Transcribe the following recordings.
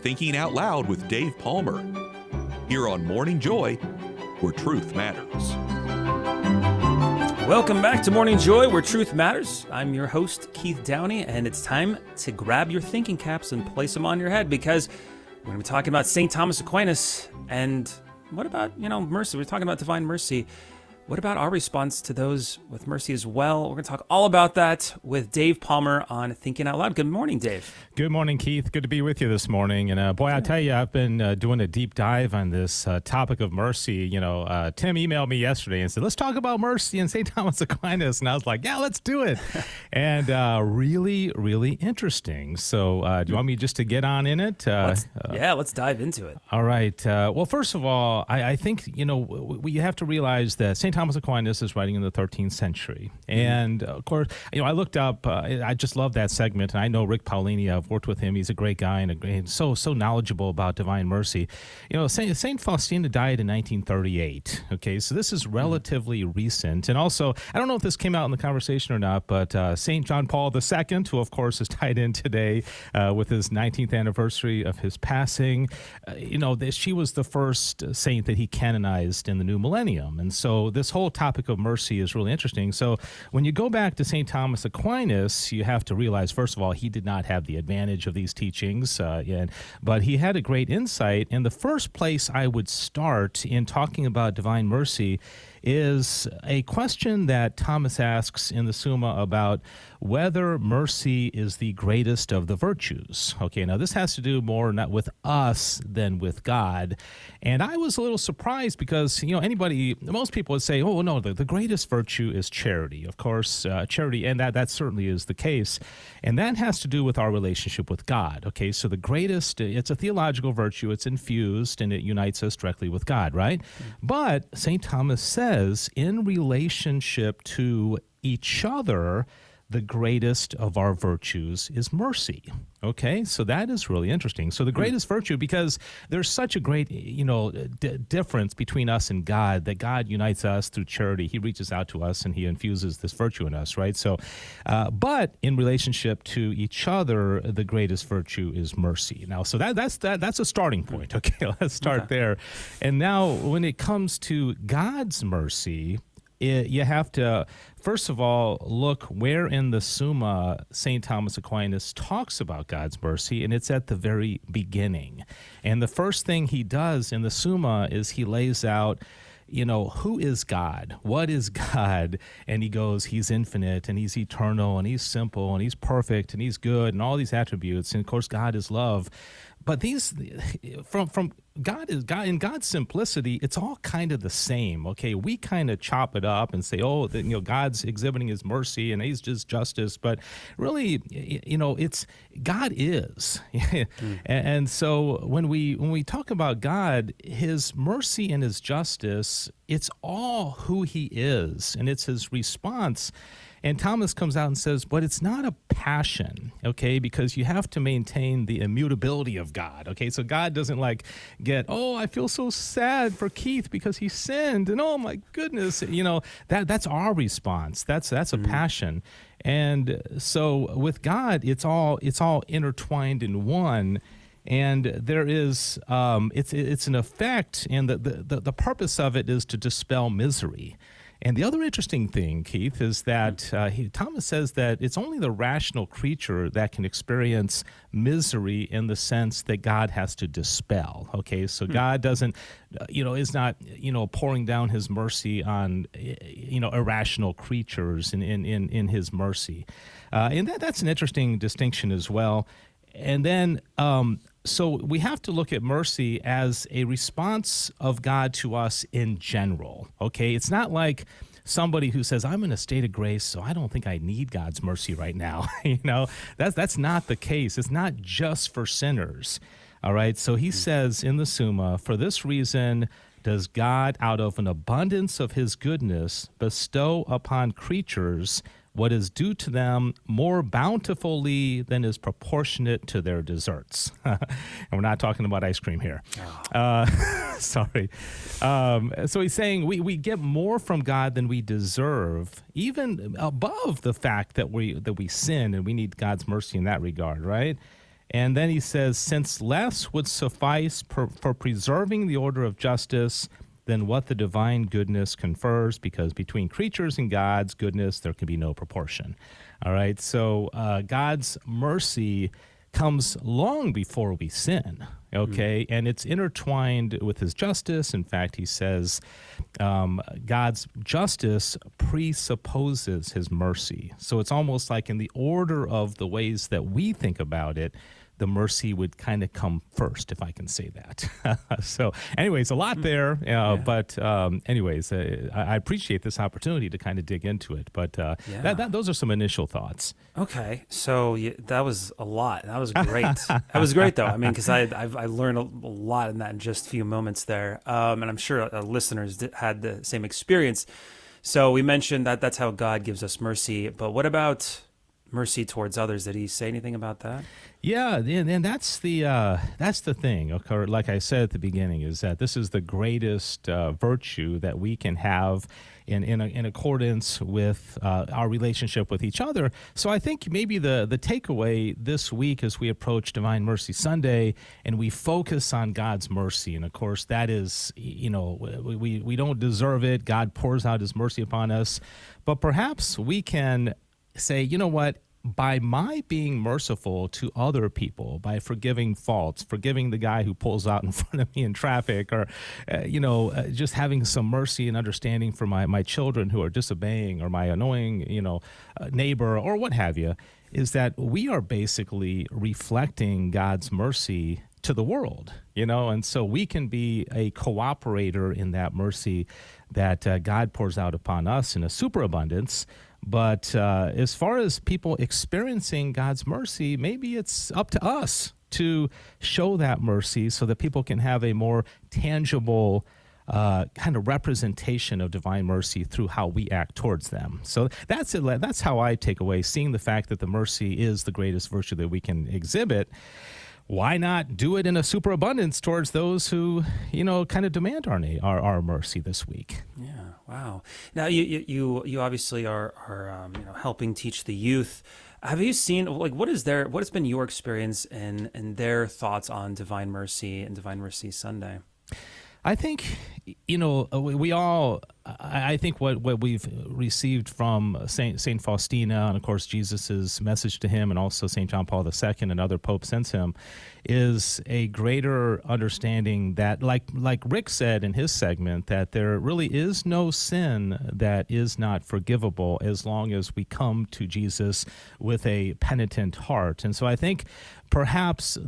Thinking Out Loud with Dave Palmer. Here on Morning Joy, where truth matters. Welcome back to Morning Joy, where truth matters. I'm your host, Keith Downey, and it's time to grab your thinking caps and place them on your head because we're going to be talking about St. Thomas Aquinas. And what about, mercy? We're talking about divine mercy. What about our response to those with mercy as well? We're going to talk all about that with Dave Palmer on Thinking Out Loud. Good morning, Dave. Good morning, Keith. Good to be with you this morning. And boy, I tell you, I've been doing a deep dive on this topic of mercy. Tim emailed me yesterday and said, let's talk about mercy and St. Thomas Aquinas. And I was like, yeah, let's do it. And really, really interesting. So do you want me just to get on in it? Let's dive into it. All right. Well, first of all, I think, we have to realize that St. Thomas Aquinas is writing in the 13th century. And, of course, I looked up, I just love that segment, and I know Rick Paolini, I've worked with him. He's a great guy and so knowledgeable about divine mercy. St. Faustina died in 1938, okay? So this is relatively recent. And also, I don't know if this came out in the conversation or not, but St. John Paul II, who, of course, is tied in today with his 19th anniversary of his passing, she was the first saint that he canonized in the new millennium. And so this whole topic of mercy is really interesting. So when you go back to St. Thomas Aquinas, you have to realize, first of all, he did not have the advantage of these teachings, but he had a great insight. And the first place I would start in talking about divine mercy is a question that Thomas asks in the Summa about whether mercy is the greatest of the virtues. Okay, now this has to do more not with us than with God. And I was a little surprised because, most people would say, oh, no, the greatest virtue is charity. Of course, charity, and that certainly is the case. And that has to do with our relationship with God. Okay, so the greatest, it's a theological virtue, it's infused, and it unites us directly with God, right? But St. Thomas says, in relationship to each other, the greatest of our virtues is mercy. Okay, so that is really interesting. So the greatest virtue, because there's such a great, difference between us and God, that God unites us through charity. He reaches out to us and he infuses this virtue in us, right? So, but in relationship to each other, the greatest virtue is mercy. Now, so that's a starting point. Okay, let's start there. And now, when it comes to God's mercy, you have to, first of all, look where in the Summa St. Thomas Aquinas talks about God's mercy, and it's at the very beginning. And the first thing he does in the Summa is he lays out, who is God? What is God? And he goes, he's infinite, and he's eternal, and he's simple, and he's perfect, and he's good, and all these attributes. And, of course, God is love. But these, from God is God, in God's simplicity, it's all kind of the same. Okay, we kind of chop it up and say, God's exhibiting his mercy and he's just justice. But really, it's God is. And so when we talk about God, his mercy and his justice, it's all who he is, and it's his response. And Thomas comes out and says, but it's not a passion, okay, because you have to maintain the immutability of God, okay? So God doesn't I feel so sad for Keith because he sinned, and oh my goodness, that's our response. That's a passion. And so with God, it's all intertwined in one. And there is, it's an effect, and the purpose of it is to dispel misery. And the other interesting thing, Keith, is that Thomas says that it's only the rational creature that can experience misery in the sense that God has to dispel. Okay, so God doesn't, is not, pouring down his mercy on, irrational creatures in his mercy. And that's an interesting distinction as well. And then, so we have to look at mercy as a response of God to us in general, okay? It's not like somebody who says, I'm in a state of grace, so I don't think I need God's mercy right now. That's not the case. It's not just for sinners, all right? So he says in the Summa, for this reason does God, out of an abundance of his goodness, bestow upon creatures what is due to them more bountifully than is proportionate to their deserts. And we're not talking about ice cream here. Sorry. So he's saying we get more from God than we deserve, even above the fact that we sin and we need God's mercy in that regard, right? And then he says, since less would suffice for preserving the order of justice than what the divine goodness confers, because between creatures and God's goodness, there can be no proportion. All right, so God's mercy comes long before we sin, okay? And it's intertwined with his justice. In fact, he says God's justice presupposes his mercy. So it's almost like in the order of the ways that we think about it, the mercy would kind of come first, if I can say that. So anyways, a lot there. But anyways, I appreciate this opportunity to kind of dig into it. But those are some initial thoughts. Okay. So that was a lot. That was great. That was great, though. I mean, because I learned a lot in that in just a few moments there. And I'm sure listeners had the same experience. So we mentioned that that's how God gives us mercy. But what about mercy towards others? Did he say anything about that? Yeah, and that's the thing. Okay, like I said at the beginning, is that this is the greatest virtue that we can have in accordance with our relationship with each other. So I think maybe the takeaway this week as we approach Divine Mercy Sunday and we focus on God's mercy, and of course that is, we don't deserve it. God pours out his mercy upon us, but perhaps we can say, you know what? By my being merciful to other people, by forgiving faults, forgiving the guy who pulls out in front of me in traffic, or, just having some mercy and understanding for my children who are disobeying, or my annoying, neighbor, or what have you, is that we are basically reflecting God's mercy to the world, and so we can be a cooperator in that mercy that God pours out upon us in a superabundance. But as far as people experiencing God's mercy, maybe it's up to us to show that mercy so that people can have a more tangible kind of representation of divine mercy through how we act towards them. So that's it. That's how I take away, seeing the fact that the mercy is the greatest virtue that we can exhibit. Why not do it in a superabundance towards those who, kind of demand our mercy this week? Yeah. Wow. Now you obviously are helping teach the youth. Have you seen what has been your experience and their thoughts on Divine Mercy and Divine Mercy Sunday? I think, we all, I think what we've received from Saint Faustina, and of course Jesus's message to him, and also Saint John Paul II and other popes since him, is a greater understanding that, like Rick said in his segment, that there really is no sin that is not forgivable as long as we come to Jesus with a penitent heart. And so I think perhaps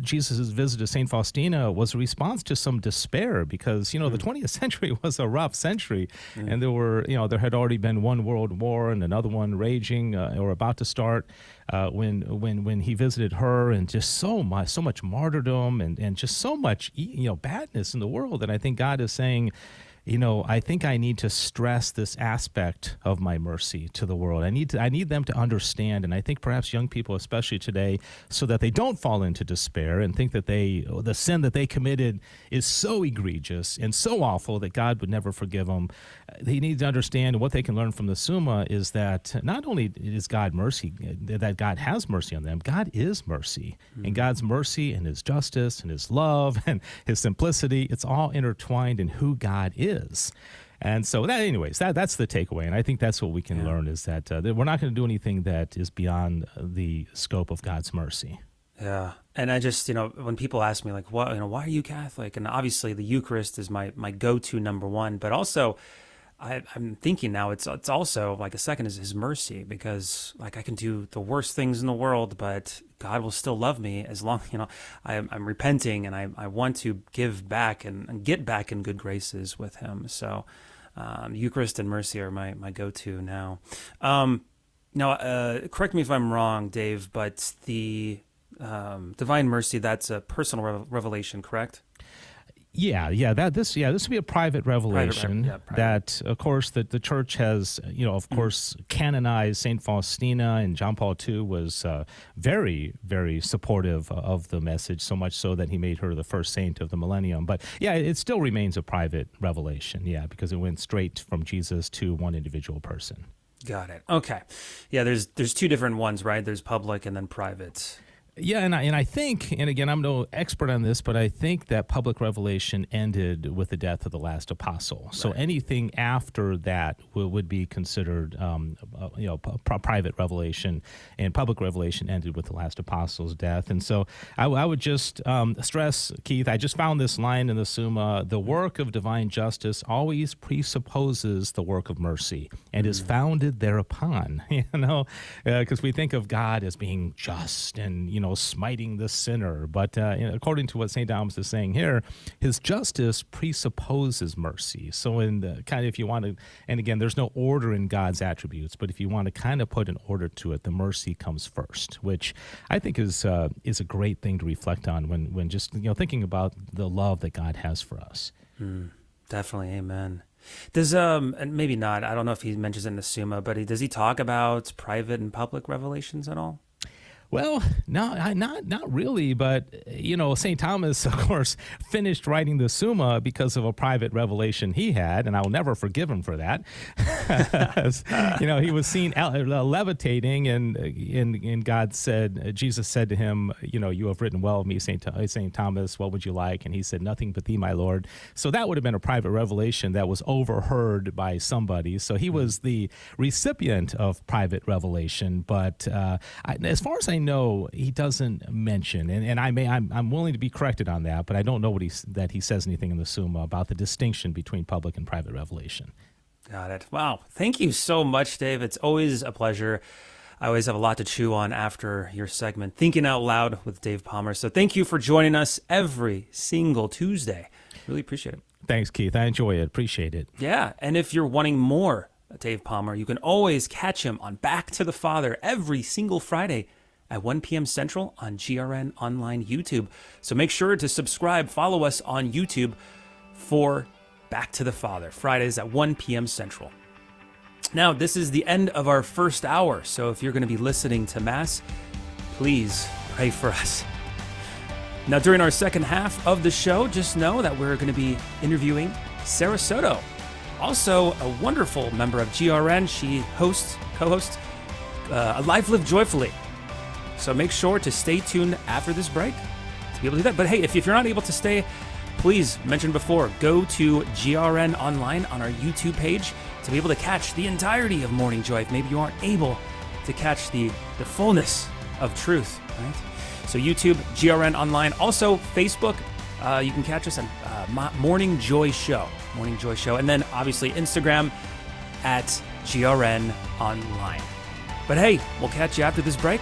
Jesus's visit to Saint Faustina was a response to some despair, because the 20th century was a rough century, and there had already been one world war and another one raging or about to start when he visited her, and just so much martyrdom and just so much badness in the world. And I think God is saying, I think I need to stress this aspect of my mercy to the world. I need them to understand, and I think perhaps young people, especially today, so that they don't fall into despair and think that the sin that they committed is so egregious and so awful that God would never forgive them. They need to understand what they can learn from the Summa is that not only is God mercy, that God has mercy on them, God is mercy. Mm-hmm. And God's mercy and his justice and his love and his simplicity, it's all intertwined in who God is. And so that's the takeaway. And I think that's what we can learn, is that we're not going to do anything that is beyond the scope of God's mercy. Yeah. And I just, when people ask me why are you Catholic? And obviously the Eucharist is my go-to number one, but also I'm thinking now it's also a second is his mercy, because I can do the worst things in the world, but God will still love me as long, I'm repenting and I want to give back and get back in good graces with him. So Eucharist and mercy are my go-to now. Now, correct me if I'm wrong, Dave, but the Divine Mercy, that's a personal revelation, correct? Yeah. This would be a private revelation. Private. That, of course, that the Church has, of course, canonized Saint Faustina, and John Paul II was very, very supportive of the message, so much so that he made her the first saint of the millennium. But it still remains a private revelation. Because it went straight from Jesus to one individual person. Got it. Okay. Yeah, there's two different ones, right? There's public and then private. Yeah, and I think, and again, I'm no expert on this, but I think that public revelation ended with the death of the last apostle. So anything after that would be considered, private revelation, and public revelation ended with the last apostle's death. And so I would just stress, Keith, I just found this line in the Summa: the work of divine justice always presupposes the work of mercy and is founded thereupon. Because we think of God as being just and smiting the sinner. But according to what St. Thomas is saying here, his justice presupposes mercy. So in the kind of, if you want to, and again, there's no order in God's attributes, but if you want to kind of put an order to it, the mercy comes first, which I think is a great thing to reflect on when just thinking about the love that God has for us. Definitely, amen. Does and maybe not, I don't know if he mentions it in the Summa, but does he talk about private and public revelations at all? Well, no, not really. But, St. Thomas, of course, finished writing the Summa because of a private revelation he had, and I will never forgive him for that. He was seen levitating, and God said, Jesus said to him, you have written well of me, St. Thomas, what would you like? And he said, nothing but thee, my Lord. So that would have been a private revelation that was overheard by somebody. So he was the recipient of private revelation. But as far as I know, he doesn't mention, and I'm willing to be corrected on that, but I don't know that he says anything in the Summa about the distinction between public and private revelation. Got it. Wow. Thank you so much, Dave. It's always a pleasure. I always have a lot to chew on after your segment, Thinking Out Loud with Dave Palmer. So thank you for joining us every single Tuesday. Really appreciate it. Thanks, Keith. I enjoy it. Appreciate it. Yeah. And if you're wanting more Dave Palmer, you can always catch him on Back to the Father every single Friday at 1 p.m. Central on GRN Online YouTube. So make sure to subscribe, follow us on YouTube for Back to the Father, Fridays at 1 p.m. Central. Now, this is the end of our first hour, so if you're going to be listening to Mass, please pray for us. Now, during our second half of the show, just know that we're going to be interviewing Sarah Soto, also a wonderful member of GRN. She co-hosts A Life Lived Joyfully. So make sure to stay tuned after this break to be able to do that. But hey, if you're not able to stay, please, mentioned before, go to GRN Online on our YouTube page to be able to catch the entirety of Morning Joy if maybe you aren't able to catch the fullness of truth, right? So YouTube, GRN Online. Also, Facebook, you can catch us on Morning Joy Show. Morning Joy Show. And then, obviously, Instagram at GRN Online. But hey, we'll catch you after this break.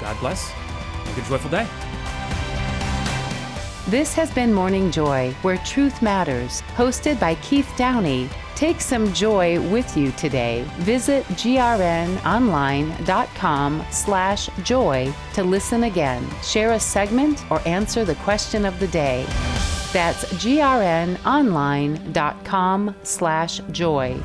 God bless. Have a good, joyful day. This has been Morning Joy, where truth matters, hosted by Keith Downey. Take some joy with you today. Visit grnonline.com/joy to listen again, share a segment, or answer the question of the day. That's grnonline.com/joy.